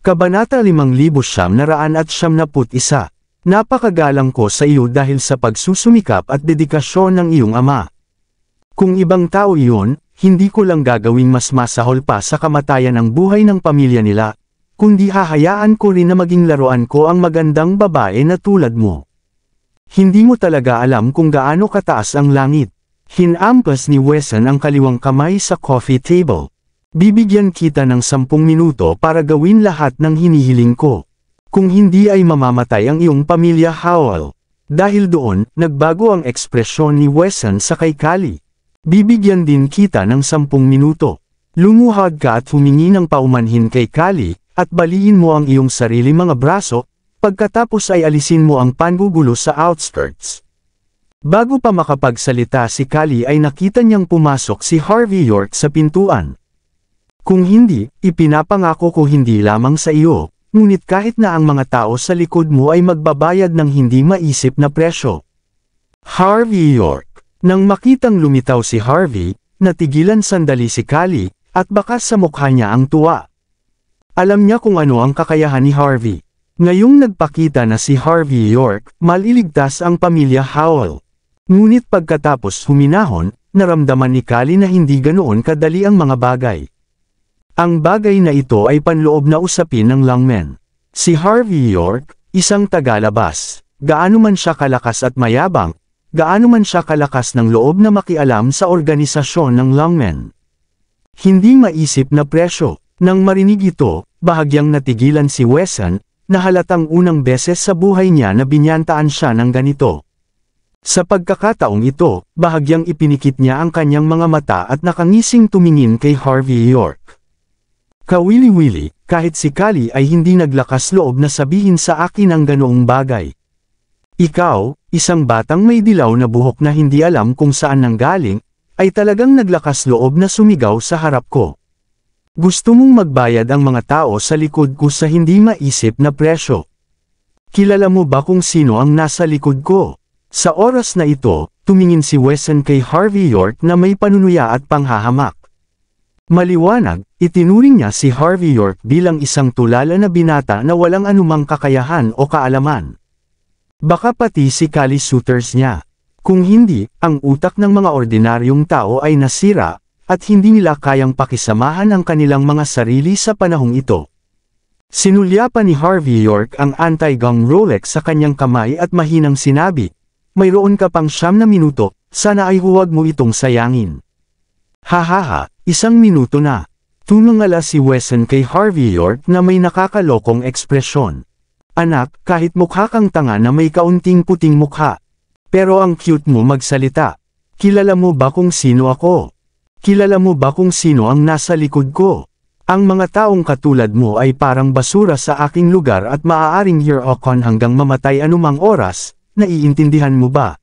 Kabanata 5991. Napakagalang ko sa iyo dahil sa pagsusumikap at dedikasyon ng iyong ama. Kung ibang tao iyon, hindi ko lang gagawing mas masahol pa sa kamatayan ang buhay ng pamilya nila, kundi hahayaan ko rin na maging laruan ko ang magandang babae na tulad mo. Hindi mo talaga alam kung gaano kataas ang langit. Hinampas ni Wesson ang kaliwang kamay sa coffee table. Bibigyan kita ng 10 minuto para gawin lahat ng hinihiling ko. Kung hindi ay mamamatay ang iyong pamilya, Howell. Dahil doon, nagbago ang ekspresyon ni Wesson sa kay Callie. Bibigyan din kita ng 10 minuto. Lumuhad ka at humingi ng paumanhin kay Callie, at baliin mo ang iyong sarili mga braso, pagkatapos ay alisin mo ang pangugulo sa outskirts. Bago pa makapagsalita si Callie ay nakita niyang pumasok si Harvey York sa pintuan. Kung hindi, ipinapangako ko hindi lamang sa iyo, ngunit kahit na ang mga tao sa likod mo ay magbabayad ng hindi maisip na presyo. Harvey York. Nang makitang lumitaw si Harvey, natigilan sandali si Callie, at bakas sa mukha niya ang tuwa. Alam niya kung ano ang kakayahan ni Harvey. Ngayong nagpakita na si Harvey York, maliligtas ang pamilya Howell. Ngunit pagkatapos huminahon, naramdaman ni Callie na hindi ganoon kadali ang mga bagay. Ang bagay na ito ay panloob na usapin ng lungmen. Si Harvey York, isang tagalabas, gaano man siya kalakas at mayabang, gaano man siya kalakas ng loob na makialam sa organisasyon ng lungmen. Hindi maisip na presyo. Nang marinig ito, bahagyang natigilan si Wesson, na halatang unang beses sa buhay niya na binyantaan siya ng ganito. Sa pagkakataong ito, bahagyang ipinikit niya ang kanyang mga mata at nakangising tumingin kay Harvey York. Kawili-wili, kahit si Callie ay hindi naglakas loob na sabihin sa akin ang ganoong bagay. Ikaw, isang batang may dilaw na buhok na hindi alam kung saan nanggaling, ay talagang naglakas loob na sumigaw sa harap ko. Gusto mong magbayad ang mga tao sa likod ko sa hindi maisip na presyo. Kilala mo ba kung sino ang nasa likod ko? Sa oras na ito, tumingin si Wesson kay Harvey York na may panunuya at panghahamak. Maliwanag, itinuring niya si Harvey York bilang isang tulala na binata na walang anumang kakayahan o kaalaman. Baka pati si Callie suitors niya. Kung hindi, ang utak ng mga ordinaryong tao ay nasira, at hindi nila kayang pakisamahan ang kanilang mga sarili sa panahong ito. Sinulyapan ni Harvey York ang anti-gong Rolex sa kanyang kamay at mahinang sinabi, "Mayroon ka pang 9 na minuto, sana ay huwag mo itong sayangin." Hahaha, 1 minuto na. Tumangala si Wesson kay Harvey York na may nakakalokong ekspresyon. Anak, kahit mukha kang tanga na may kaunting puting mukha. Pero ang cute mo magsalita. Kilala mo ba kung sino ako? Kilala mo ba kung sino ang nasa likod ko? Ang mga taong katulad mo ay parang basura sa aking lugar at maaaring hirokon hanggang mamatay anumang oras, naiintindihan mo ba?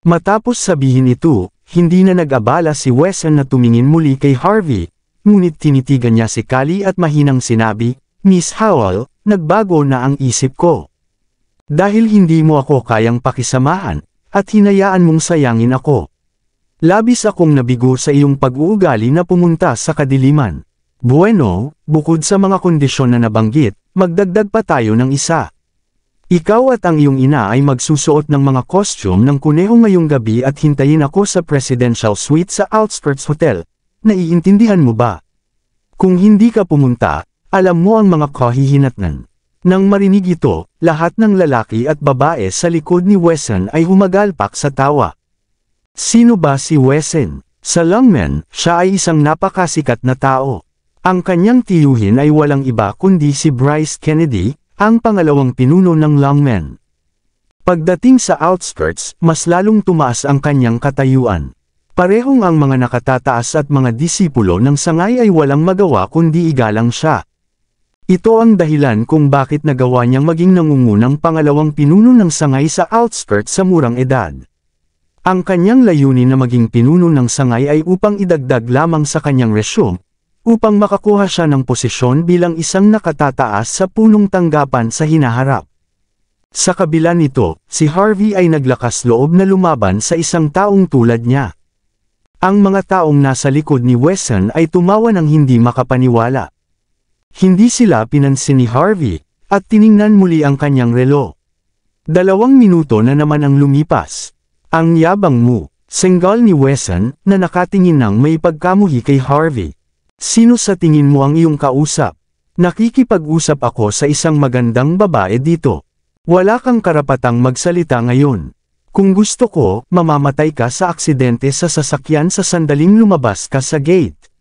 Matapos sabihin ito, hindi na nag-abala si Wesson na tumingin muli kay Harvey, ngunit tinitigan niya si Callie at mahinang sinabi, "Miss Howell, nagbago na ang isip ko. Dahil hindi mo ako kayang pakisamahan, at hinayaan mong sayangin ako. Labis akong nabigo sa iyong pag-uugali na pumunta sa kadiliman. Bueno, bukod sa mga kondisyon na nabanggit, magdagdag pa tayo ng isa. Ikaw at ang iyong ina ay magsusuot ng mga costume ng kuneho ngayong gabi at hintayin ako sa presidential suite sa Outskirts Hotel. Naiintindihan mo ba? Kung hindi ka pumunta, alam mo ang mga kahihinatnan." Nang marinig ito, lahat ng lalaki at babae sa likod ni Wesson ay humagalpak sa tawa. Sino ba si Wesson? Sa lungmen, siya ay isang napakasikat na tao. Ang kanyang tiyuhin ay walang iba kundi si Bryce Kennedy, ang pangalawang pinuno ng lungmen. Pagdating sa outskirts, mas lalong tumaas ang kanyang katayuan. Parehong ang mga nakatataas at mga disipulo ng sangay ay walang magawa kundi igalang siya. Ito ang dahilan kung bakit nagawa niyang maging nangungunang pangalawang pinuno ng sangay sa outskirts sa murang edad. Ang kanyang layunin na maging pinuno ng sangay ay upang idagdag lamang sa kanyang resume, upang makakuha siya ng posisyon bilang isang nakatataas sa punong tanggapan sa hinaharap. Sa kabila nito, si Harvey ay naglakas loob na lumaban sa isang taong tulad niya. Ang mga taong nasa likod ni Wesson ay tumawa ng hindi makapaniwala. Hindi sila pinansin ni Harvey, at tiningnan muli ang kanyang relo. 2 minuto na naman ang lumipas. Ang yabang mo, senggal ni Wesson, na nakatingin ng may pagkamuhi kay Harvey. Sino sa tingin mo ang iyong kausap? Nakikipag-usap ako sa isang magandang babae dito. Wala kang karapatang magsalita ngayon. Kung gusto ko, mamamatay ka sa aksidente sa sasakyan sa sandaling lumabas ka sa gate.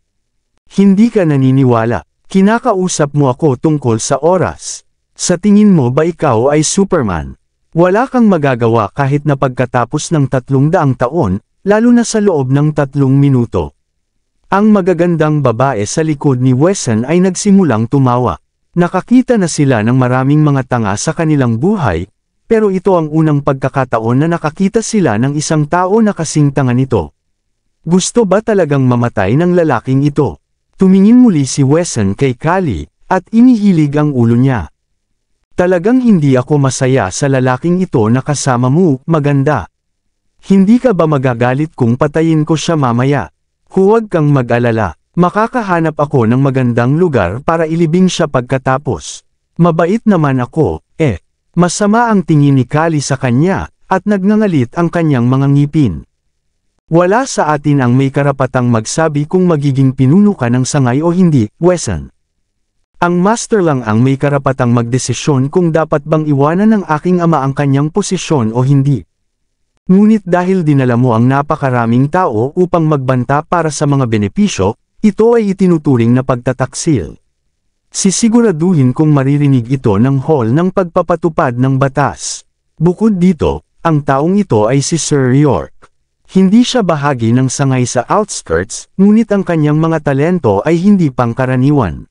Hindi ka naniniwala. Kinakausap mo ako tungkol sa oras. Sa tingin mo ba ikaw ay Superman? Wala kang magagawa kahit na pagkatapos ng 300 taon, lalo na sa loob ng 3 minuto. Ang magagandang babae sa likod ni Wesson ay nagsimulang tumawa. Nakakita na sila ng maraming mga tanga sa kanilang buhay, pero ito ang unang pagkakataon na nakakita sila ng isang tao na kasing tanga nito. Gusto ba talagang mamatay ng lalaking ito? Tumingin muli si Wesson kay Callie, at inihilig ang ulo niya. Talagang hindi ako masaya sa lalaking ito na kasama mo, maganda. Hindi ka ba magagalit kung patayin ko siya mamaya? Huwag kang mag-alala, makakahanap ako ng magandang lugar para ilibing siya pagkatapos. Mabait naman ako, Masama ang tingin ni Callie sa kanya, at nagngangalit ang kanyang mga ngipin. Wala sa atin ang may karapatang magsabi kung magiging pinuno ka ng sangay o hindi, Wesson. Ang master lang ang may karapatang magdesisyon kung dapat bang iwanan ng aking ama ang kanyang posisyon o hindi. Ngunit dahil dinala mo ang napakaraming tao upang magbanta para sa mga benepisyo, ito ay itinuturing na pagtataksil. Sisiguraduhin kung maririnig ito ng hall ng pagpapatupad ng batas. Bukod dito, ang taong ito ay si Sir York. Hindi siya bahagi ng sangay sa outskirts, ngunit ang kanyang mga talento ay hindi pangkaraniwan.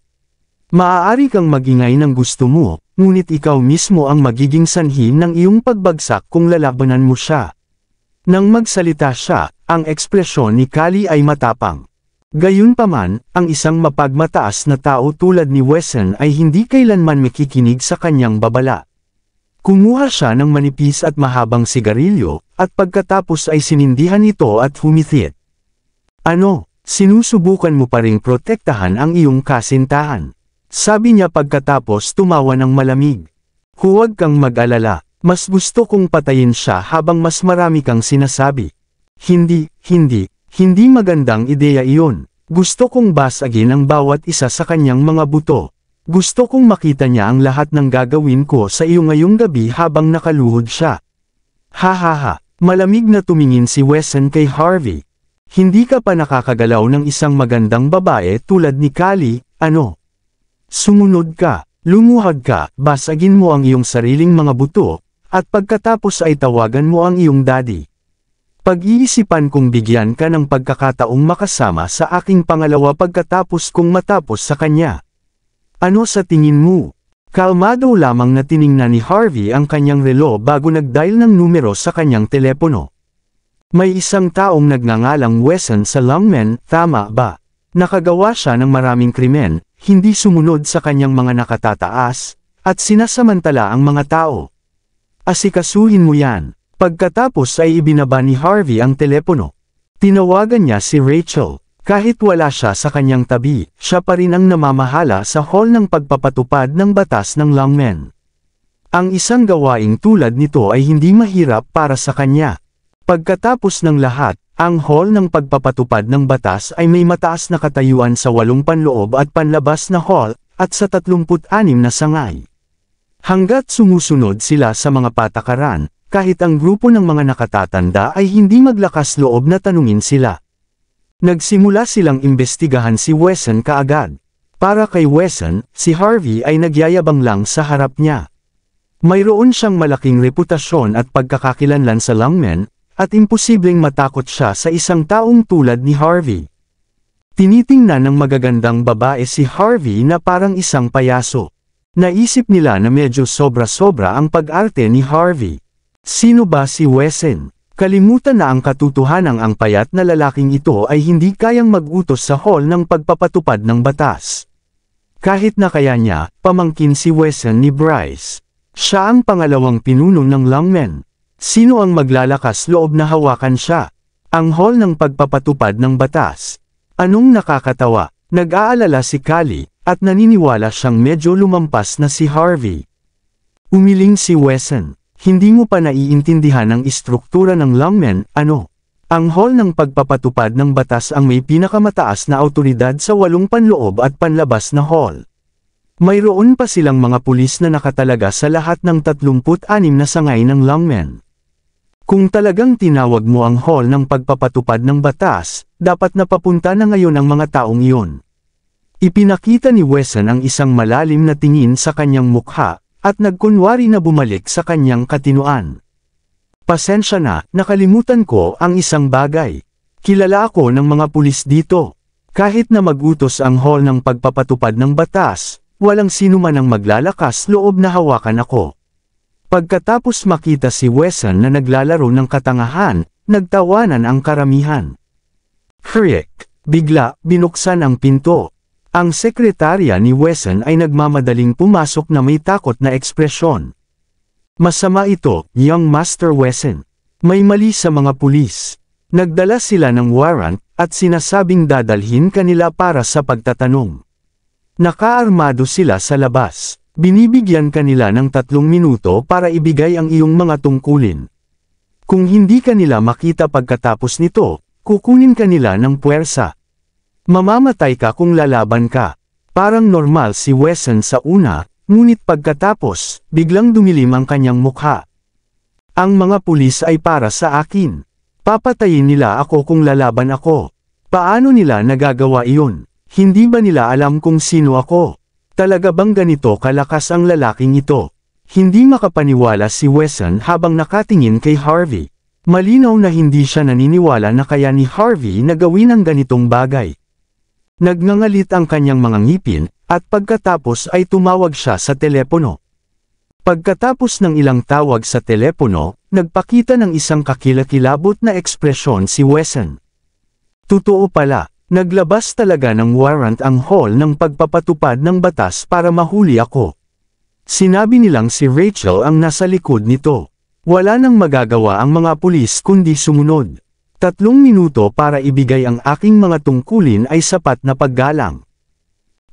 Maaari kang magingay ng gusto mo, ngunit ikaw mismo ang magiging sanhi ng iyong pagbagsak kung lalabanan mo siya. Nang magsalita siya, ang ekspresyon ni Callie ay matapang. Gayunpaman, ang isang mapagmataas na tao tulad ni Wesson ay hindi kailanman makikinig sa kanyang babala. Kumuha siya ng manipis at mahabang sigarilyo, at pagkatapos ay sinindihan ito at humithit. Ano, sinusubukan mo pa ring protektahan ang iyong kasintahan? Sabi niya pagkatapos tumawa ng malamig. Huwag kang mag-alala, mas gusto kong patayin siya habang mas marami kang sinasabi. Hindi magandang ideya iyon. Gusto kong basagin ang bawat isa sa kanyang mga buto. Gusto kong makita niya ang lahat ng gagawin ko sa iyo ngayong gabi habang nakaluhod siya. Ha, malamig na tumingin si Wesson kay Harvey. Hindi ka pa nakakagalaw ng isang magandang babae tulad ni Callie, ano? Sumunod ka, lumuhad ka, basagin mo ang iyong sariling mga buto, at pagkatapos ay tawagan mo ang iyong daddy. Pag-iisipan kong bigyan ka ng pagkakataong makasama sa aking pangalawa pagkatapos kong matapos sa kanya. Ano sa tingin mo? Kalmado lamang na tiningnan ni Harvey ang kanyang relo bago nag-dial ng numero sa kanyang telepono. May isang taong nagngangalang Wesson sa Longmen, tama ba? Nakagawa siya ng maraming krimen, hindi sumunod sa kanyang mga nakatataas, at sinasamantala ang mga tao. Asikasuhin mo yan. Pagkatapos ay ibinaba ni Harvey ang telepono. Tinawagan niya si Rachel. Kahit wala siya sa kanyang tabi, siya pa rin ang namamahala sa hall ng pagpapatupad ng batas ng Longmen. Ang isang gawaing tulad nito ay hindi mahirap para sa kanya. Pagkatapos ng lahat, ang hall ng pagpapatupad ng batas ay may mataas na katayuan sa 8 panloob at panlabas na hall, at sa 36 na sangay. Hanggat sumusunod sila sa mga patakaran, kahit ang grupo ng mga nakatatanda ay hindi maglakas loob na tanungin sila. Nagsimula silang imbestigahan si Wesson kaagad. Para kay Wesson, si Harvey ay nagyayabang lang sa harap niya. Mayroon siyang malaking reputasyon at pagkakakilanlan sa Longmen, at imposibleng matakot siya sa isang taong tulad ni Harvey. Tinitingnan ng magagandang babae si Harvey na parang isang payaso. Naisip nila na medyo sobra-sobra ang pag-arte ni Harvey. Sino ba si Wesson? Kalimutan na ang katotohanang ang payat na lalaking ito ay hindi kayang mag-utos sa hall ng pagpapatupad ng batas. Kahit na kaya niya, pamangkin si Wesson ni Bryce. Siya ang pangalawang pinuno ng Longmen. Sino ang maglalakas loob na hawakan siya? Ang hall ng pagpapatupad ng batas. Anong nakakatawa? Nag-aalala si Callie, at naniniwala siyang medyo lumampas na si Harvey. Umiling si Wesson. Hindi mo pa naiintindihan ang istruktura ng lungmen, ano? Ang hall ng pagpapatupad ng batas ang may pinakamataas na awtoridad sa 8 panloob at panlabas na hall. Mayroon pa silang mga pulis na nakatalaga sa lahat ng 36 na sangay ng lungmen. Kung talagang tinawag mo ang hall ng pagpapatupad ng batas, dapat napapunta na ngayon ang mga taong iyon. Ipinakita ni Wesson ang isang malalim na tingin sa kanyang mukha, at nagkunwari na bumalik sa kanyang katinuan. Pasensya na, nakalimutan ko ang isang bagay. Kilala ako ng mga pulis dito. Kahit na magutos ang hall ng pagpapatupad ng batas, walang sino man ang maglalakas loob na hawakan ako. Pagkatapos makita si Wesson na naglalaro ng katangahan, nagtawanan ang karamihan. Kriek! Bigla, binuksan ang pinto. Ang sekretarya ni Wesson ay nagmamadaling pumasok na may takot na ekspresyon. Masama ito, young Master Wesson. May mali sa mga pulis. Nagdala sila ng warrant, at sinasabing dadalhin kanila para sa pagtatanong. Nakaarmado sila sa labas. Binibigyan kanila ng 3 minuto para ibigay ang iyong mga tungkulin. Kung hindi kanila makita pagkatapos nito, kukunin kanila ng puwersa. Mamamatay ka kung lalaban ka. Parang normal si Wesson sa una, ngunit pagkatapos, biglang dumilim ang kanyang mukha. Ang mga pulis ay para sa akin. Papatayin nila ako kung lalaban ako. Paano nila nagagawa iyon? Hindi ba nila alam kung sino ako? Talaga bang ganito kalakas ang lalaking ito? Hindi makapaniwala si Wesson habang nakatingin kay Harvey. Malinaw na hindi siya naniniwala na kaya ni Harvey na gawin ang ganitong bagay. Nagngangalit ang kanyang mga ngipin, at pagkatapos ay tumawag siya sa telepono. Pagkatapos ng ilang tawag sa telepono, nagpakita ng isang kakilakilabot na ekspresyon si Wesson. Totoo pala. Naglabas talaga ng warrant ang hall ng pagpapatupad ng batas para mahuli ako. Sinabi nilang si Rachel ang nasa likod nito. Wala nang magagawa ang mga pulis kundi sumunod. 3 minuto para ibigay ang aking mga tungkulin ay sapat na paggalang.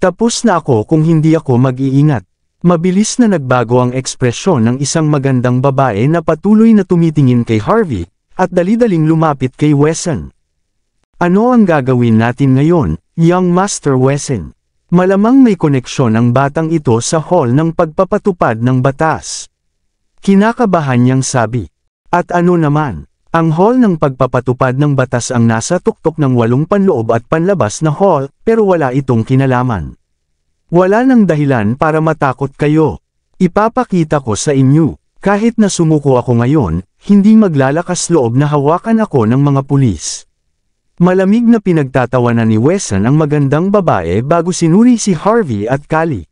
Tapos na ako kung hindi ako mag-iingat. Mabilis na nagbago ang ekspresyon ng isang magandang babae na patuloy na tumitingin kay Harvey, at dali-daling lumapit kay Wesson. Ano ang gagawin natin ngayon, young Master Wesson? Malamang may koneksyon ang batang ito sa hall ng pagpapatupad ng batas. Kinakabahan niyang sabi. At ano naman, ang hall ng pagpapatupad ng batas ang nasa tuktok ng 8 panloob at panlabas na hall, pero wala itong kinalaman. Wala nang dahilan para matakot kayo. Ipapakita ko sa inyo, kahit na sumuko ako ngayon, hindi maglalakas loob na hawakan ako ng mga pulis. Malamig na pinagtatawanan ni Wesson ang magandang babae bago sinuri si Harvey at Callie.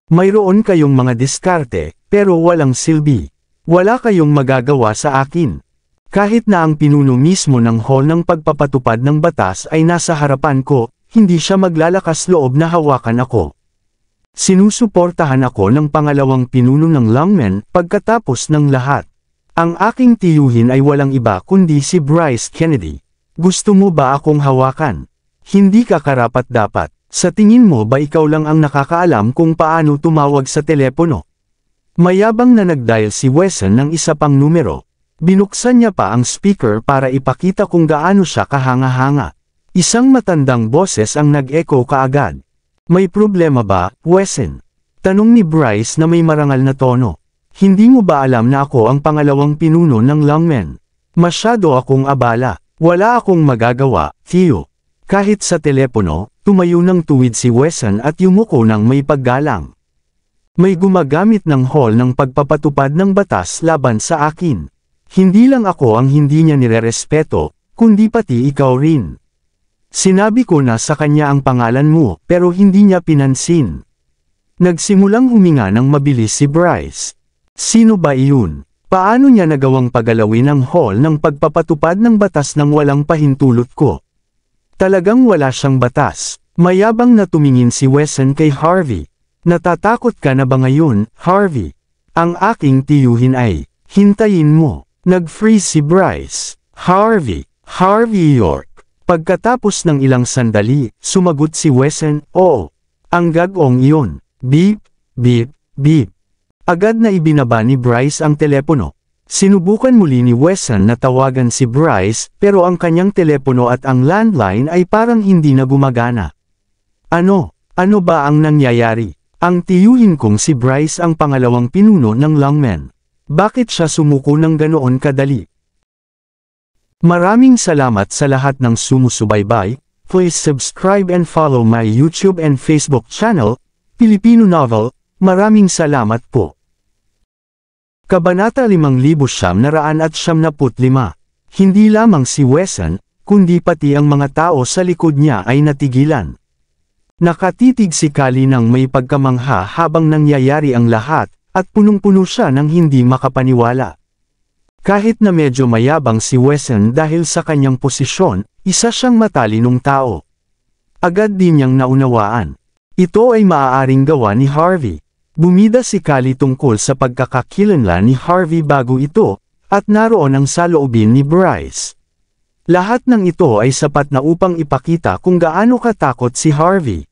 Mayroon kayong mga diskarte, pero walang silbi. Wala kayong magagawa sa akin. Kahit na ang pinuno mismo ng hall ng pagpapatupad ng batas ay nasa harapan ko, hindi siya maglalakas loob na hawakan ako. Sinusuportahan ako ng pangalawang pinuno ng lungmen pagkatapos ng lahat. Ang aking tiyuhin ay walang iba kundi si Bryce Kennedy. Gusto mo ba akong hawakan? Hindi ka karapat-dapat. Sa tingin mo ba ikaw lang ang nakakaalam kung paano tumawag sa telepono? Mayabang na nag-dial si Wesson ng isa pang numero. Binuksan niya pa ang speaker para ipakita kung gaano siya kahanga-hanga. Isang matandang boses ang nag-echo kaagad. May problema ba, Wesson? Tanong ni Bryce na may marangal na tono. Hindi mo ba alam na ako ang pangalawang pinuno ng lungmen? Masyado akong abala. Wala akong magagawa, Theo. Kahit sa telepono, tumayo ng tuwid si Wesson at yumuko ng may paggalang. May gumagamit ng hall ng pagpapatupad ng batas laban sa akin. Hindi lang ako ang hindi niya nirerespeto, kundi pati ikaw rin. Sinabi ko na sa kanya ang pangalan mo, pero hindi niya pinansin. Nagsimulang huminga ng mabilis si Bryce. Sino ba iyon? Paano niya nagawang pagalawin ang hall ng pagpapatupad ng batas nang walang pahintulot ko? Talagang wala siyang batas. Mayabang na tumingin si Wesson kay Harvey. Natatakot ka na ba ngayon, Harvey? Ang aking tiyuhin ay, hintayin mo. Nag-freeze si Bryce. Harvey York. Pagkatapos ng ilang sandali, sumagot si Wesson, oo. Ang gagong iyon. Beep, beep, beep. Agad na ibinaba ni Bryce ang telepono. Sinubukan muli ni Wesson na tawagan si Bryce, pero ang kanyang telepono at ang landline ay parang hindi na gumagana. Ano ba ang nangyayari? Ang tiyuhin kong si Bryce ang pangalawang pinuno ng lungmen. Bakit siya sumuko ng ganoon kadali? Maraming salamat sa lahat ng sumusubaybay. Please subscribe and follow my YouTube and Facebook channel, Filipino Novel. Maraming salamat po. Kabanata 5975. Hindi lamang si Wesson, kundi pati ang mga tao sa likod niya ay natigilan. Nakatitig si Kali ng may pagkamangha habang nangyayari ang lahat, at punong-puno siya ng hindi makapaniwala. Kahit na medyo mayabang si Wesson dahil sa kanyang posisyon, isa siyang matalinong tao. Agad din niyang naunawaan. Ito ay maaaring gawa ni Harvey. Bumida si Kali tungkol sa pagkakakilanlan ni Harvey bago ito, at naroon ang saloobin ni Bryce. Lahat ng ito ay sapat na upang ipakita kung gaano katakot si Harvey.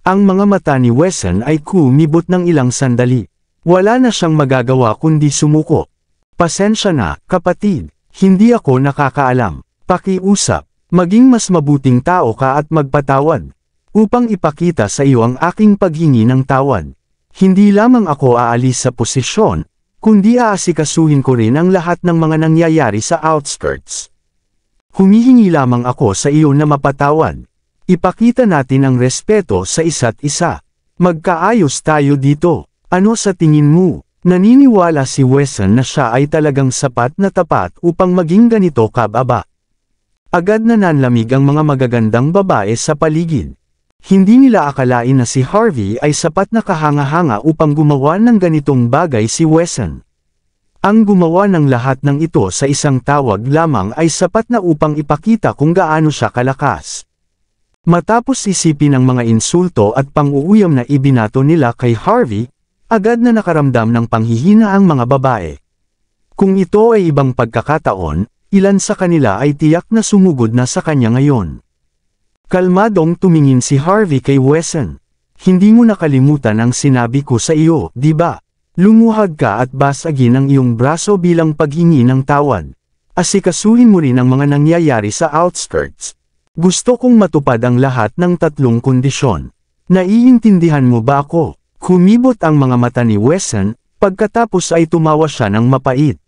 Ang mga mata ni Wesson ay kumibot ng ilang sandali. Wala na siyang magagawa kundi sumuko. Pasensya na, kapatid. Hindi ako nakakaalam. Pakiusap. Maging mas mabuting tao ka at magpatawad. Upang ipakita sa iyo ang aking paghingi ng tawad. Hindi lamang ako aalis sa posisyon, kundi aasikasuhin ko rin ang lahat ng mga nangyayari sa outskirts. Humihingi lamang ako sa iyo na mapatawad. Ipakita natin ang respeto sa isa't isa. Magkaayos tayo dito. Ano sa tingin mo? Naniniwala si Wesson na siya ay talagang sapat na tapat upang maging ganito kababa. Agad na nanlamig ang mga magagandang babae sa paligid. Hindi nila akalain na si Harvey ay sapat na kahanga-hanga upang gumawa ng ganitong bagay si Wesson. Ang gumawa ng lahat ng ito sa isang tawag lamang ay sapat na upang ipakita kung gaano siya kalakas. Matapos isipin ang mga insulto at pang-uuyam na ibinato nila kay Harvey, agad na nakaramdam ng panghihina ang mga babae. Kung ito ay ibang pagkakataon, ilan sa kanila ay tiyak na sumugod na sa kanya ngayon. Kalmadong tumingin si Harvey kay Wesson. Hindi mo nakalimutan ang sinabi ko sa iyo, di ba? Lumuhad ka at basagin ang iyong braso bilang paghingi ng tawad. Asikasuhin mo rin ang mga nangyayari sa outskirts. Gusto kong matupad ang lahat ng tatlong kondisyon. Naiintindihan mo ba ako? Kumibot ang mga mata ni Wesson, pagkatapos ay tumawa siya ng mapait.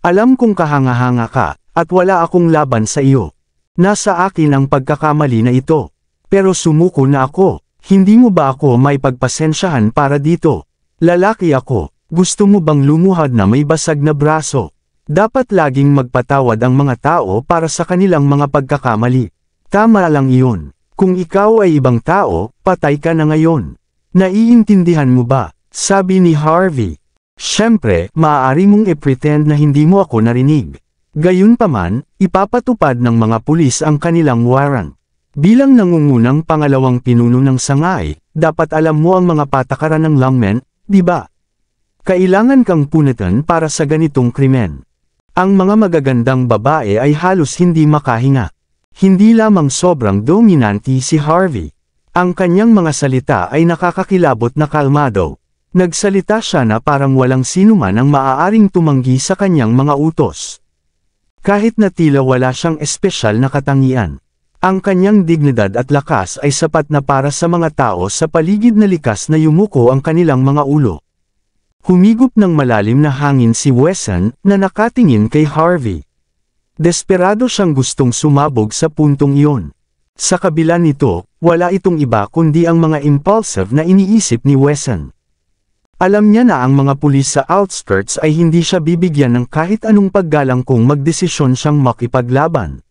Alam kong kahanga-hanga ka, at wala akong laban sa iyo. Nasa akin ang pagkakamali na ito. Pero sumuko na ako. Hindi mo ba ako may pagpasensyahan para dito? Lalaki ako. Gusto mo bang lumuhad na may basag na braso? Dapat laging magpatawad ang mga tao para sa kanilang mga pagkakamali. Tama lang iyon. Kung ikaw ay ibang tao, patay ka na ngayon. Naiintindihan mo ba? Sabi ni Harvey. Siyempre, maaari mong i-pretend na hindi mo ako narinig. Gayunpaman, ipapatupad ng mga pulis ang kanilang warrant. Bilang nangungunang pangalawang pinuno ng sangay, dapat alam mo ang mga patakaran ng lungmen, di ba? Kailangan kang punitan para sa ganitong krimen. Ang mga magagandang babae ay halos hindi makahinga. Hindi lamang sobrang dominante si Harvey. Ang kanyang mga salita ay nakakakilabot na kalmado. Nagsalita siya na parang walang sinuman ang maaaring tumanggi sa kanyang mga utos. Kahit na tila wala siyang espesyal na katangian. Ang kanyang dignidad at lakas ay sapat na para sa mga tao sa paligid na likas na yumuko ang kanilang mga ulo. Humigop ng malalim na hangin si Wesson na nakatingin kay Harvey. Desperado siyang gustong sumabog sa puntong iyon. Sa kabila nito, wala itong iba kundi ang mga impulsive na iniisip ni Wesson. Alam niya na ang mga pulis sa outskirts ay hindi siya bibigyan ng kahit anong paggalang kung magdesisyon siyang makipaglaban.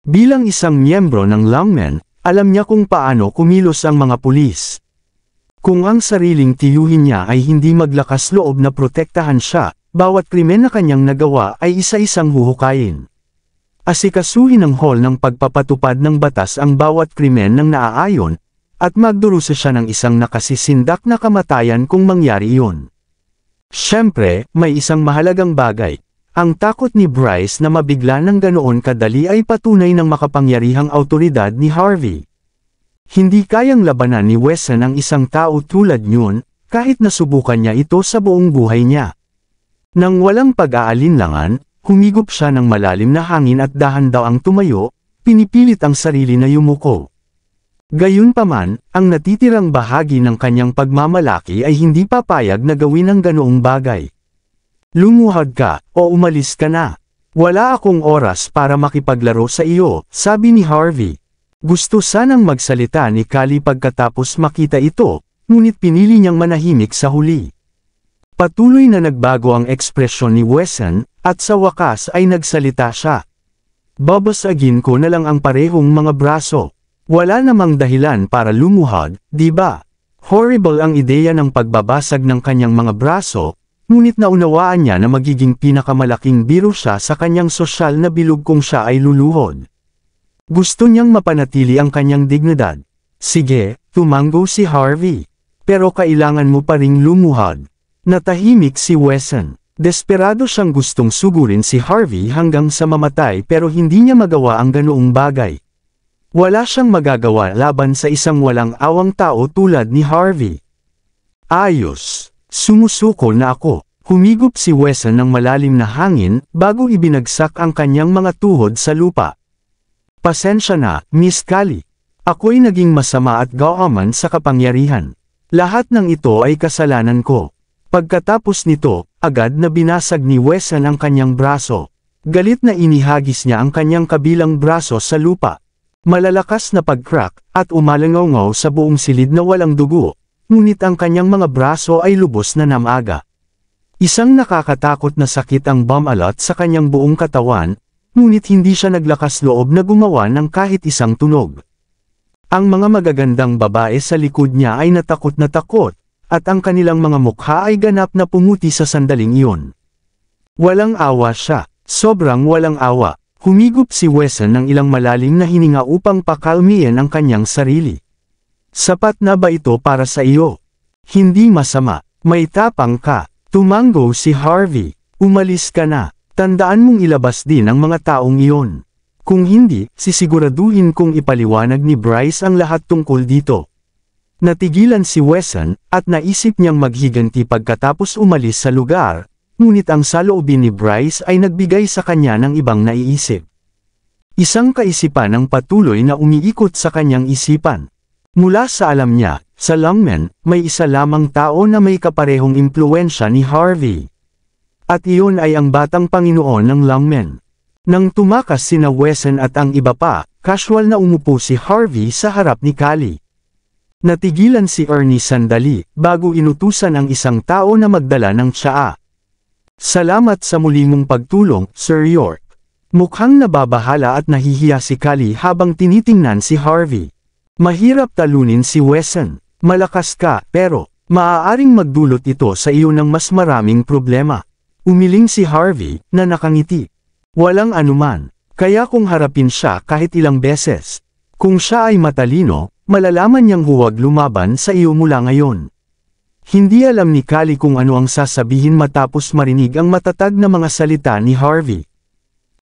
Bilang isang miyembro ng lungmen, alam niya kung paano kumilos ang mga pulis. Kung ang sariling tiyuhin niya ay hindi maglakas loob na protektahan siya, bawat krimen na kanyang nagawa ay isa-isang huhukayin. Asikasuhin ng hall ng pagpapatupad ng batas ang bawat krimen ng naaayon, at magdurusa siya ng isang nakasisindak na kamatayan kung mangyari iyon. Siyempre, may isang mahalagang bagay. Ang takot ni Bryce na mabigla ng ganoon kadali ay patunay ng makapangyarihang awtoridad ni Harvey. Hindi kayang labanan ni Wesson ang isang tao tulad niyon, kahit nasubukan niya ito sa buong buhay niya. Nang walang pag-aalinlangan, humigop siya ng malalim na hangin at dahan daw ang tumayo, pinipilit ang sarili na yumuko. Gayunpaman, ang natitirang bahagi ng kanyang pagmamalaki ay hindi papayag na gawin ang ganoong bagay. Lumuhod ka, o umalis ka na. Wala akong oras para makipaglaro sa iyo, sabi ni Harvey. Gusto sanang magsalita ni Callie pagkatapos makita ito, ngunit pinili niyang manahimik sa huli. Patuloy na nagbago ang ekspresyon ni Wesson, at sa wakas ay nagsalita siya. Babasagin ko na lang ang parehong mga braso. Wala namang dahilan para lumuhod, di ba? Horrible ang ideya ng pagbabasag ng kanyang mga braso, ngunit naunawaan niya na magiging pinakamalaking biro siya sa kanyang sosyal na bilog kung siya ay luluhod. Gusto niyang mapanatili ang kanyang dignidad. Sige, tumango si Harvey. Pero kailangan mo pa ring lumuhod. Natahimik si Wesson. Desperado siyang gustong sugurin si Harvey hanggang sa mamatay pero hindi niya magawa ang ganoong bagay. Wala siyang magagawa laban sa isang walang awang tao tulad ni Harvey. Ayos. Sumusuko na ako. Humigop si Wesson ng malalim na hangin bago ibinagsak ang kanyang mga tuhod sa lupa. Pasensya na, Miss Callie. Ako'y naging masama at gaaman sa kapangyarihan. Lahat ng ito ay kasalanan ko. Pagkatapos nito, agad na binasag ni Wesson ang kanyang braso. Galit na inihagis niya ang kanyang kabilang braso sa lupa. Malalakas na pag-crack, at umalangaw-ngaw sa buong silid na walang dugo, ngunit ang kanyang mga braso ay lubos na namaga. Isang nakakatakot na sakit ang bumalot sa kanyang buong katawan, ngunit hindi siya naglakas loob na gumawa ng kahit isang tunog. Ang mga magagandang babae sa likod niya ay natakot, at ang kanilang mga mukha ay ganap na pumuti sa sandaling iyon. Walang awa siya, sobrang walang awa. Humigop si Wesson ng ilang malalim na hininga upang pakalmihin ang kanyang sarili. Sapat na ba ito para sa iyo? Hindi masama, may tapang ka. Tumango si Harvey. Umalis ka na. Tandaan mong ilabas din ang mga taong iyon. Kung hindi, sisiguraduhin kong ipaliwanag ni Bryce ang lahat tungkol dito. Natigilan si Wesson, at naisip niyang maghiganti pagkatapos umalis sa lugar. Ngunit ang saloobin ni Bryce ay nagbigay sa kanya ng ibang naiisip. Isang kaisipan ang patuloy na umiikot sa kanyang isipan. Mula sa alam niya, sa Longmen, may isa lamang tao na may kaparehong impluwensya ni Harvey. At iyon ay ang batang Panginoon ng Longmen. Nang tumakas sina Wesson at ang iba pa, casual na umupo si Harvey sa harap ni Callie. Natigilan si Ernie sandali, bago inutusan ang isang tao na magdala ng tsaa. Salamat sa muli mong pagtulong, Sir York. Mukhang nababahala at nahihiya si Callie habang tinitingnan si Harvey. Mahirap talunin si Wesson. Malakas ka, pero maaaring magdulot ito sa iyo ng mas maraming problema. Umiling si Harvey, na nakangiti. Walang anuman. Kaya kung harapin siya kahit ilang beses. Kung siya ay matalino, malalaman niyang huwag lumaban sa iyo mula ngayon. Hindi alam ni Callie kung ano ang sasabihin matapos marinig ang matatag na mga salita ni Harvey.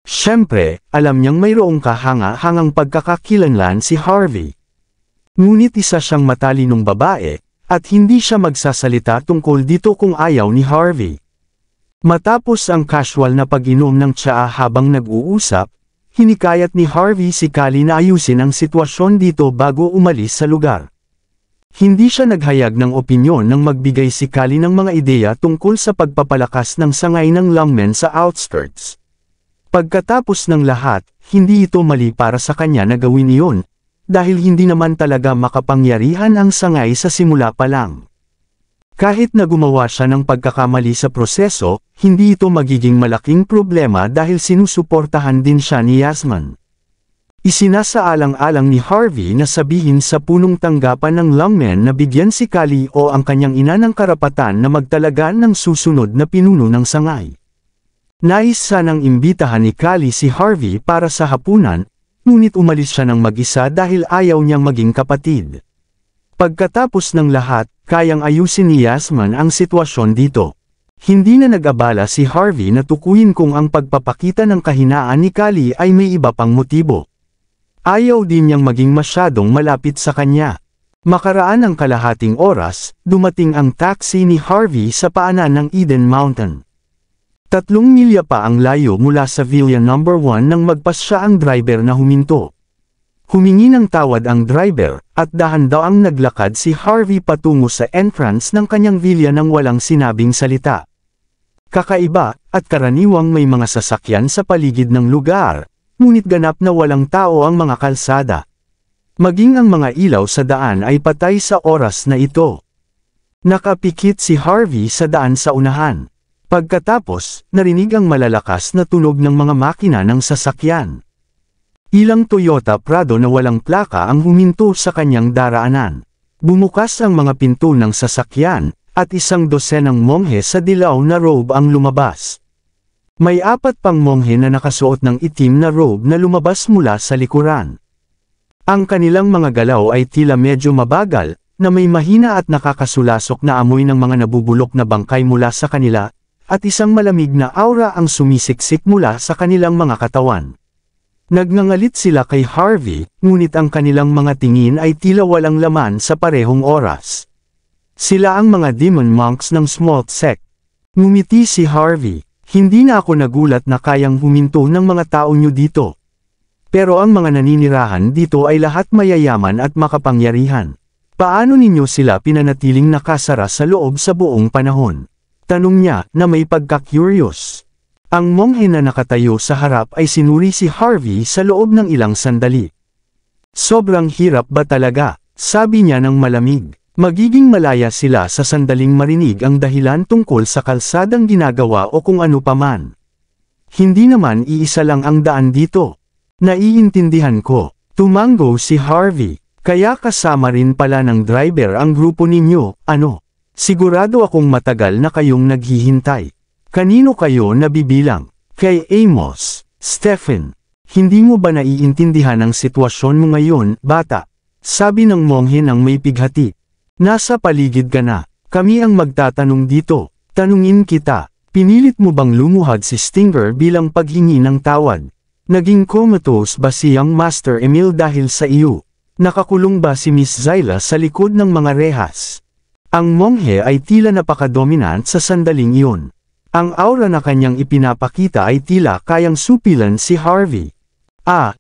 Siyempre, alam niyang mayroong kahanga-hangang pagkakakilanlan si Harvey. Ngunit isa siyang matalinong babae, at hindi siya magsasalita tungkol dito kung ayaw ni Harvey. Matapos ang casual na pag-inom ng tsaa habang nag-uusap, hinikayat ni Harvey si Callie na ayusin ang sitwasyon dito bago umalis sa lugar. Hindi siya naghayag ng opinyon nang magbigay si Callie ng mga ideya tungkol sa pagpapalakas ng sangay ng Longmen sa outskirts. Pagkatapos ng lahat, hindi ito mali para sa kanya na gawin iyon, dahil hindi naman talaga makapangyarihan ang sangay sa simula pa lang. Kahit na gumawa siya ng pagkakamali sa proseso, hindi ito magiging malaking problema dahil sinusuportahan din siya ni Yasmin. Isinasaalang-alang ni Harvey na sabihin sa punong tanggapan ng Longmen na bigyan si Callie o ang kanyang ina ng karapatan na magtalaga ng susunod na pinuno ng sangay. Nais sanang imbitahan ni Callie si Harvey para sa hapunan, ngunit umalis siya ng mag-isa dahil ayaw niyang maging kapatid. Pagkatapos ng lahat, kayang ayusin ni Yasmin ang sitwasyon dito. Hindi na nag-abala si Harvey na tukuyin kung ang pagpapakita ng kahinaan ni Callie ay may iba pang motibo. Ayaw din niyang maging masyadong malapit sa kanya. Makaraan ang kalahating oras, dumating ang taxi ni Harvey sa paanan ng Eden Mountain. 3 milya pa ang layo mula sa Villa No. 1 nang magpasya ang driver na huminto. Humingi ng tawad ang driver, at dahan-daang naglakad si Harvey patungo sa entrance ng kanyang villa nang walang sinabing salita. Kakaiba, at karaniwang may mga sasakyan sa paligid ng lugar, ngunit ganap na walang tao ang mga kalsada. Maging ang mga ilaw sa daan ay patay sa oras na ito. Nakapikit si Harvey sa daan sa unahan. Pagkatapos, narinig ang malalakas na tunog ng mga makina ng sasakyan. Ilang Toyota Prado na walang plaka ang huminto sa kanyang daraanan. Bumukas ang mga pinto ng sasakyan, at 1 dosenang monghe sa dilaw na robe ang lumabas. May 4 pang monghe na nakasuot ng itim na robe na lumabas mula sa likuran. Ang kanilang mga galaw ay tila medyo mabagal, na may mahina at nakakasulasok na amoy ng mga nabubulok na bangkay mula sa kanila, at isang malamig na aura ang sumisiksik mula sa kanilang mga katawan. Nagngangalit sila kay Harvey, ngunit ang kanilang mga tingin ay tila walang laman sa parehong oras. Sila ang mga demon monks ng Small Sect. Ngumiti si Harvey, hindi na ako nagulat na kayang huminto ng mga tao nyo dito. Pero ang mga naninirahan dito ay lahat mayayaman at makapangyarihan. Paano ninyo sila pinanatiling nakasara sa loob sa buong panahon? Tanong niya na may pagka-curious. Ang monghe na nakatayo sa harap ay sinuri si Harvey sa loob ng ilang sandali. Sobrang hirap ba talaga? Sabi niya ng malamig. Magiging malaya sila sa sandaling marinig ang dahilan tungkol sa kalsadang ginagawa o kung ano paman. Hindi naman iisa lang ang daan dito. Naiintindihan ko. Tumango si Harvey. Kaya kasama rin pala ng driver ang grupo ninyo, ano? Sigurado akong matagal na kayong naghihintay. Kanino kayo nabibilang? Kay Amos. Stephen. Hindi mo ba naiintindihan ang sitwasyon mo ngayon, bata? Sabi ng monghe ng may pighati. Nasa paligid ka na. Kami ang magtatanong dito. Tanungin kita. Pinilit mo bang lumuhad si Stinger bilang paghingi ng tawad? Naging comatose ba siyang Master Emil dahil sa iyo? Nakakulong ba si Miss Zyla sa likod ng mga rehas? Ang monghe ay tila napaka-dominant sa sandaling iyon. Ang aura na kanyang ipinapakita ay tila kayang supilan si Harvey.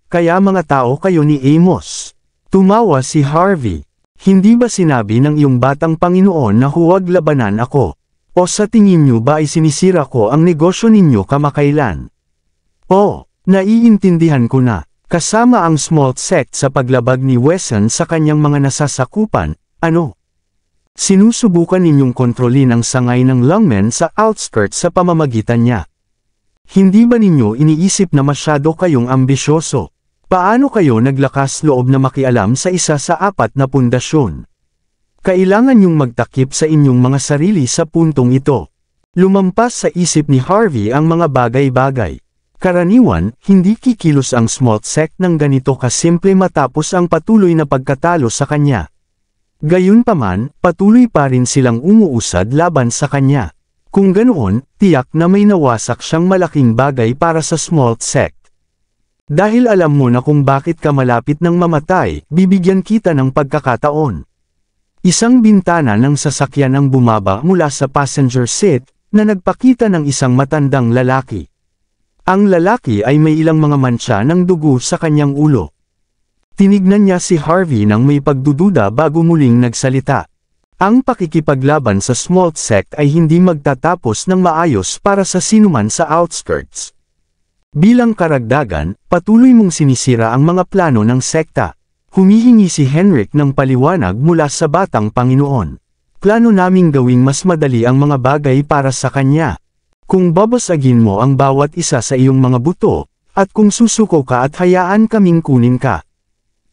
Kaya mga tao kayo ni Amos. Tumawa si Harvey. Hindi ba sinabi ng iyong batang Panginoon na huwag labanan ako? O sa tingin niyo ba ay sinisira ko ang negosyo ninyo kamakailan? Naiintindihan ko na. Kasama ang Small Sect sa paglabag ni Wesson sa kanyang mga nasasakupan, ano? Sinusubukan ninyong kontrolin ang sangay ng lungmen sa outskirts sa pamamagitan niya. Hindi ba ninyo iniisip na masyado kayong ambisyoso? Paano kayo naglakas loob na makialam sa isa sa 4 na pundasyon? Kailangan niyong magtakip sa inyong mga sarili sa puntong ito. Lumampas sa isip ni Harvey ang mga bagay-bagay. Karaniwan, hindi kikilos ang Small Sect ng ganito kasimple matapos ang patuloy na pagkatalo sa kanya. Gayunpaman, patuloy pa rin silang umuusad laban sa kanya. Kung ganoon, tiyak na may nawasak siyang malaking bagay para sa Small Sect. Dahil alam mo na kung bakit ka malapit ng mamatay, bibigyan kita ng pagkakataon. Isang bintana ng sasakyan ang bumaba mula sa passenger seat, na nagpakita ng isang matandang lalaki. Ang lalaki ay may ilang mga mantsa ng dugo sa kanyang ulo. Tinignan niya si Harvey nang may pagdududa bago muling nagsalita. Ang pakikipaglaban sa Small Sect ay hindi magtatapos ng maayos para sa sinuman sa outskirts. Bilang karagdagan, patuloy mong sinisira ang mga plano ng sekta. Humihingi si Henrik ng paliwanag mula sa batang Panginoon. Plano naming gawing mas madali ang mga bagay para sa kanya. Kung babasagin mo ang bawat isa sa iyong mga buto, at kung susuko ka at hayaan kaming kunin ka.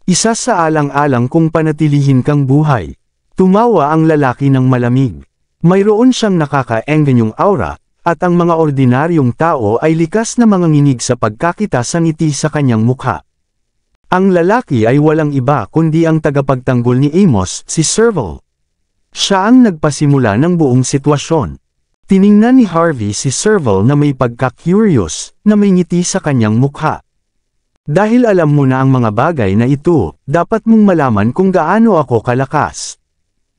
Isa sa alang-alang kung panatilihin kang buhay. Tumawa ang lalaki ng malamig. Mayroon siyang nakakaengganyong aura, at ang mga ordinaryong tao ay likas na manganginig sa pagkakita sa ngiti sa kanyang mukha. Ang lalaki ay walang iba kundi ang tagapagtanggol ni Amos, si Serval. Siya ang nagpasimula ng buong sitwasyon. Tiningnan ni Harvey si Serval na may pagka-curious, na may ngiti sa kanyang mukha. Dahil alam mo na ang mga bagay na ito, dapat mong malaman kung gaano ako kalakas.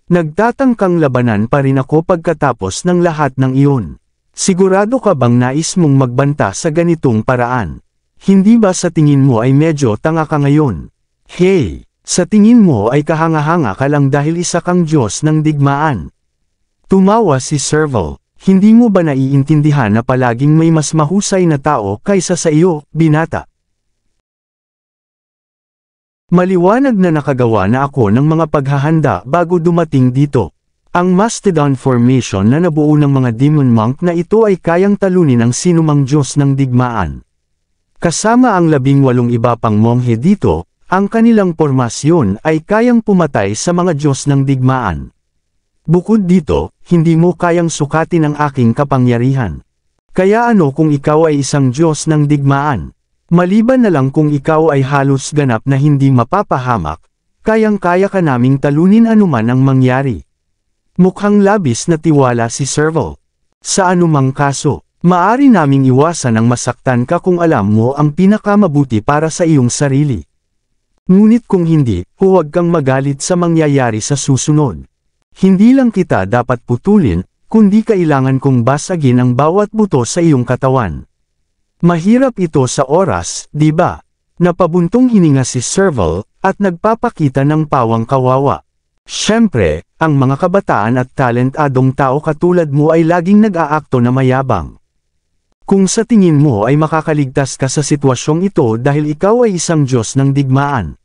Nagtatangkang labanan pa rin ako pagkatapos ng lahat ng iyon. Sigurado ka bang nais mong magbanta sa ganitong paraan? Hindi ba sa tingin mo ay medyo tanga ka ngayon? Hey, sa tingin mo ay kahanga-hanga ka lang dahil isa kang Diyos ng digmaan. Tumawa si Serval. Hindi mo ba naiintindihan na palaging may mas mahusay na tao kaysa sa iyo, binata? Maliwanag na nakagawa na ako ng mga paghahanda bago dumating dito. Ang Mastodon Formation na nabuo ng mga Demon Monk na ito ay kayang talunin ang sinumang Diyos ng digmaan. Kasama ang 18 iba pang monghe dito, ang kanilang pormasyon ay kayang pumatay sa mga Diyos ng digmaan. Bukod dito, hindi mo kayang sukatin ang aking kapangyarihan. Kaya ano kung ikaw ay isang Diyos ng digmaan? Maliban na lang kung ikaw ay halos ganap na hindi mapapahamak, kayang-kaya ka naming talunin anuman ang mangyari. Mukhang labis na tiwala si Serval. Sa anumang kaso, maari naming iwasan ang masaktan ka kung alam mo ang pinakamabuti para sa iyong sarili. Ngunit kung hindi, huwag kang magalit sa mangyayari sa susunod. Hindi lang kita dapat putulin, kundi kailangan kong basagin ang bawat buto sa iyong katawan. Mahirap ito sa oras, di ba? Napabuntong hininga si Serval, at nagpapakita ng pawang kawawa. Siyempre, ang mga kabataan at talentadong tao katulad mo ay laging nag-aakto na mayabang. Kung sa tingin mo ay makakaligtas ka sa sitwasyong ito dahil ikaw ay isang Diyos ng digmaan.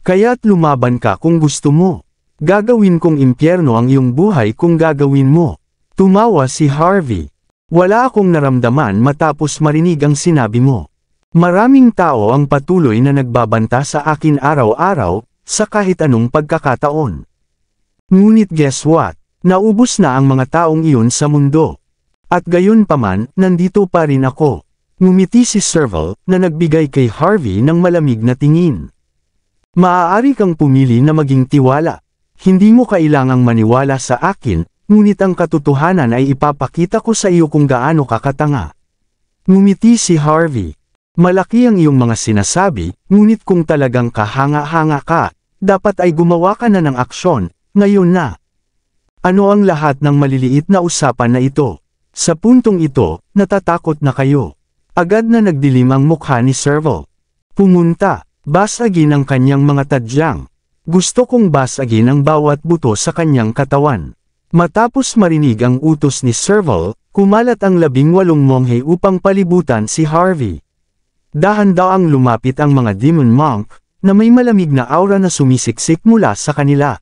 Kaya't lumaban ka kung gusto mo. Gagawin kong impyerno ang iyong buhay kung gagawin mo. Tumawa si Harvey. Wala akong naramdaman matapos marinig ang sinabi mo. Maraming tao ang patuloy na nagbabanta sa akin araw-araw, sa kahit anong pagkakataon. Ngunit guess what? Naubos na ang mga taong iyon sa mundo. At gayon paman, nandito pa rin ako. Ngumiti si Serval, na nagbigay kay Harvey ng malamig na tingin. Maaari kang pumili na maging tiwala. Hindi mo kailangang maniwala sa akin, ngunit ang katotohanan ay ipapakita ko sa iyo kung gaano ka katanga. Ngumiti si Harvey. Malaki ang iyong mga sinasabi, ngunit kung talagang kahanga-hanga ka, dapat ay gumawa ka na ng aksyon, ngayon na. Ano ang lahat ng maliliit na usapan na ito? Sa puntong ito, natatakot na kayo. Agad na nagdilim ang mukha ni Serval. Pumunta, basagin ang kanyang mga tadyang. Gusto kong basagin ang bawat buto sa kanyang katawan. Matapos marinig ang utos ni Serval, kumalat ang 18 monghe upang palibutan si Harvey. Dahan-daang lumapit ang mga Demon Monk, na may malamig na aura na sumisiksik mula sa kanila.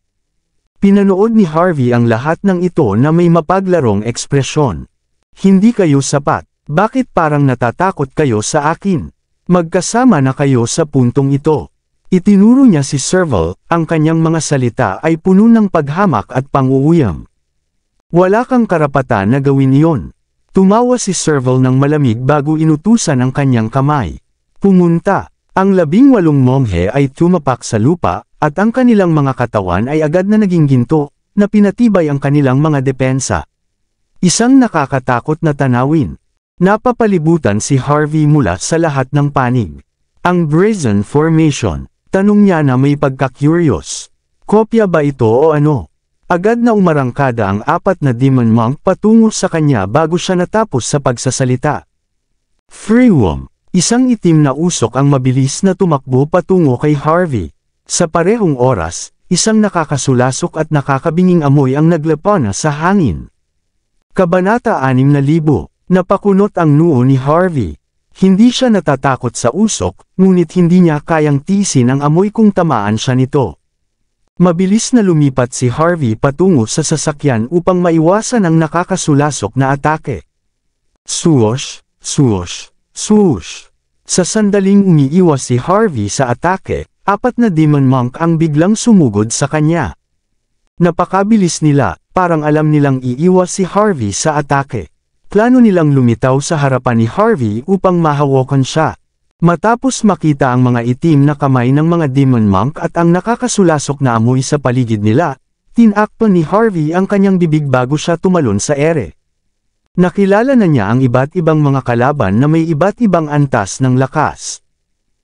Pinanood ni Harvey ang lahat ng ito na may mapaglarong ekspresyon. Hindi kayo sapat, bakit parang natatakot kayo sa akin? Magkasama na kayo sa puntong ito. Itinuro niya si Serval, ang kanyang mga salita ay puno ng paghamak at pang-uuyam. Wala kang karapatan na gawin iyon. Tumawa si Serval ng malamig bago inutusan ang kanyang kamay. Pumunta. Ang 18 monghe ay tumapak sa lupa, at ang kanilang mga katawan ay agad na naging ginto, na pinatibay ang kanilang mga depensa. Isang nakakatakot na tanawin. Napapalibutan si Harvey mula sa lahat ng panig. Ang Brazen Formation. Tanong niya na may pagka-curious. Kopya ba ito o ano? Agad na umarangkada ang 4 na Demon Monk patungo sa kanya bago siya natapos sa pagsasalita. Freeworm. Isang itim na usok ang mabilis na tumakbo patungo kay Harvey. Sa parehong oras, isang nakakasulasok at nakakabinging amoy ang naglapana sa hangin. Kabanata 6,000. Napakunot ang noo ni Harvey. Hindi siya natatakot sa usok, ngunit hindi niya kayang tiisin ang amoy kung tamaan siya nito. Mabilis na lumipat si Harvey patungo sa sasakyan upang maiwasan ang nakakasulasok na atake. Swoosh, swoosh, swoosh. Sa sandaling umiiwas si Harvey sa atake, 4 na Demon Monk ang biglang sumugod sa kanya. Napakabilis nila, parang alam nilang iiwas si Harvey sa atake. Plano nilang lumitaw sa harapan ni Harvey upang mahawakan siya. Matapos makita ang mga itim na kamay ng mga Demon Monk at ang nakakasulasok na amoy sa paligid nila, tinakpan ni Harvey ang kanyang bibig bago siya tumalon sa ere. Nakilala na niya ang iba't ibang mga kalaban na may iba't ibang antas ng lakas.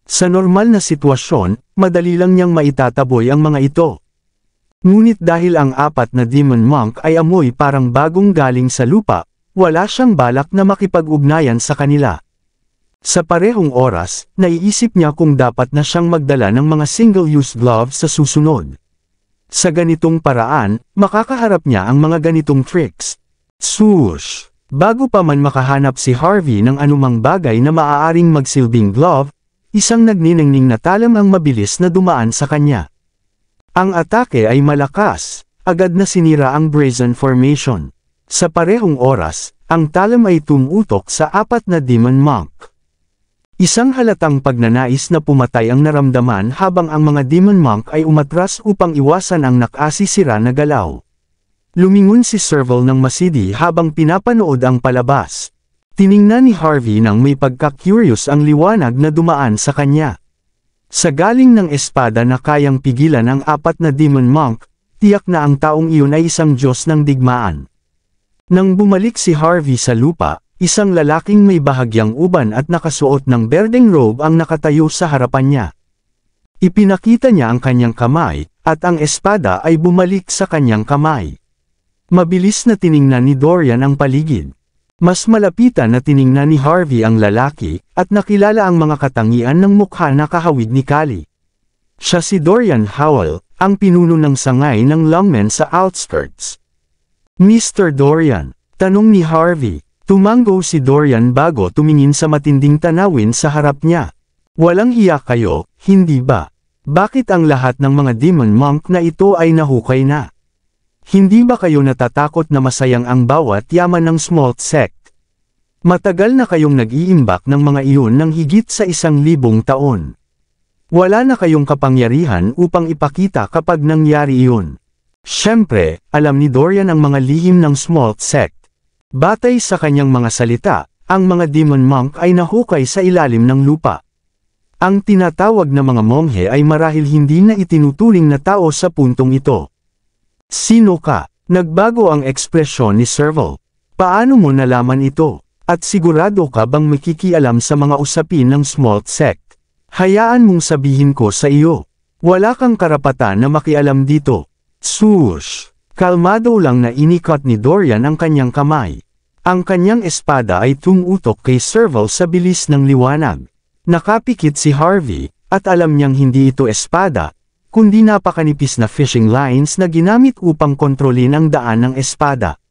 Sa normal na sitwasyon, madali lang niyang maitataboy ang mga ito. Ngunit dahil ang apat na demon monk ay amoy parang bagong galing sa lupa, wala siyang balak na makipag-ugnayan sa kanila. Sa parehong oras, naiisip niya kung dapat na siyang magdala ng mga single-use gloves sa susunod. Sa ganitong paraan, makakaharap niya ang mga ganitong tricks. Swoosh! Bago pa man makahanap si Harvey ng anumang bagay na maaaring magsilbing glove, isang nagniningning na talam ang mabilis na dumaan sa kanya. Ang atake ay malakas, agad na sinira ang brazen formation. Sa parehong oras, ang talam ay tumutok sa apat na demon monk. Isang halatang pagnanais na pumatay ang naramdaman habang ang mga demon monk ay umatras upang iwasan ang nakasisira na galaw. Lumingon si Serval ng masidi habang pinapanood ang palabas. Tiningnan ni Harvey nang may pagka-curious ang liwanag na dumaan sa kanya. Sa galing ng espada na kayang pigilan ang apat na demon monk, tiyak na ang taong iyon ay isang Diyos ng digmaan. Nang bumalik si Harvey sa lupa, isang lalaking may bahagyang uban at nakasuot ng berdeng robe ang nakatayo sa harapan niya. Ipinakita niya ang kanyang kamay, at ang espada ay bumalik sa kanyang kamay. Mabilis na tiningnan ni Dorian ang paligid. Mas malapitan na tiningnan ni Harvey ang lalaki, at nakilala ang mga katangian ng mukha na kahawig ni Kali. Siya si Dorian Howell, ang pinuno ng sangay ng longmen sa outskirts. Mr. Dorian, tanong ni Harvey. Tumango si Dorian bago tumingin sa matinding tanawin sa harap niya. Walang hiya kayo, hindi ba? Bakit ang lahat ng mga demon monk na ito ay nahukay na? Hindi ba kayo natatakot na masayang ang bawat yaman ng Smalt Sect? Matagal na kayong nag-iimbak ng mga iyon ng higit sa 1,000 taon. Wala na kayong kapangyarihan upang ipakita kapag nangyari iyon. Siyempre, alam ni Dorian ang mga lihim ng Smalt Sect. Batay sa kanyang mga salita, ang mga demon monk ay nahukay sa ilalim ng lupa. Ang tinatawag na mga monghe ay marahil hindi na itinuturing na tao sa puntong ito. Sino ka? Nagbago ang ekspresyon ni Serval. Paano mo nalaman ito? At sigurado ka bang makikialam sa mga usapin ng Smalt Sect? Hayaan mong sabihin ko sa iyo. Wala kang karapatan na makialam dito. Swoosh! Kalmado lang na inikot ni Dorian ang kanyang kamay. Ang kanyang espada ay tumutok kay Serval sa bilis ng liwanag. Nakapikit si Harvey, at alam niyang hindi ito espada, kundi napakanipis na fishing lines na ginamit upang kontrolin ang daan ng espada.